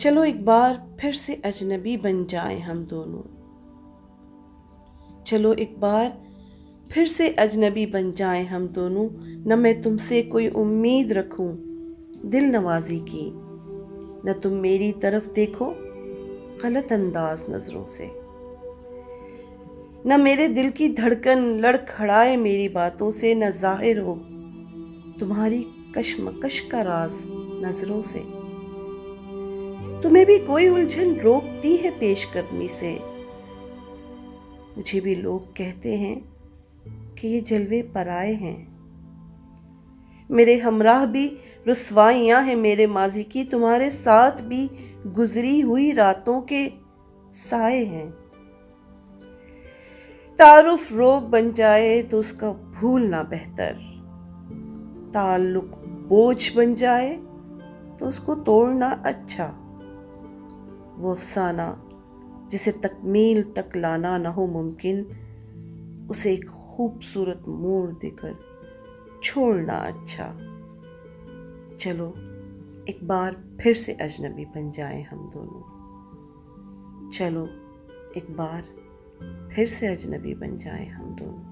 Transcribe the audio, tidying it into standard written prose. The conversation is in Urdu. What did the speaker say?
چلو ایک بار پھر سے اجنبی بن جائیں ہم دونوں، چلو ایک بار پھر سے اجنبی بن جائیں ہم دونوں، نہ میں تم سے کوئی امید رکھوں دل نوازی کی، نہ تم میری طرف دیکھو غلط انداز نظروں سے، نہ میرے دل کی دھڑکن لڑکھڑائے میری باتوں سے، نہ ظاہر ہو تمہاری کشمکش کا راز نظروں سے۔ تمہیں بھی کوئی الجھن روکتی ہے پیش قدمی سے، مجھے بھی لوگ کہتے ہیں کہ یہ جلوے پرائے ہیں، میرے ہمراہ بھی رسوائیاں ہیں میرے ماضی کی، تمہارے ساتھ بھی گزری ہوئی راتوں کے سائے ہیں۔ تعارف روگ بن جائے تو اس کا بھولنا بہتر، تعلق بوجھ بن جائے تو اس کو توڑنا اچھا، وہ افسانہ جسے تکمیل تک لانا نہ ہو ممکن، اسے ایک خوبصورت موڑ دے کر چھوڑنا اچھا۔ چلو ایک بار پھر سے اجنبی بن جائیں ہم دونوں، چلو ایک بار پھر سے اجنبی بن جائیں ہم دونوں۔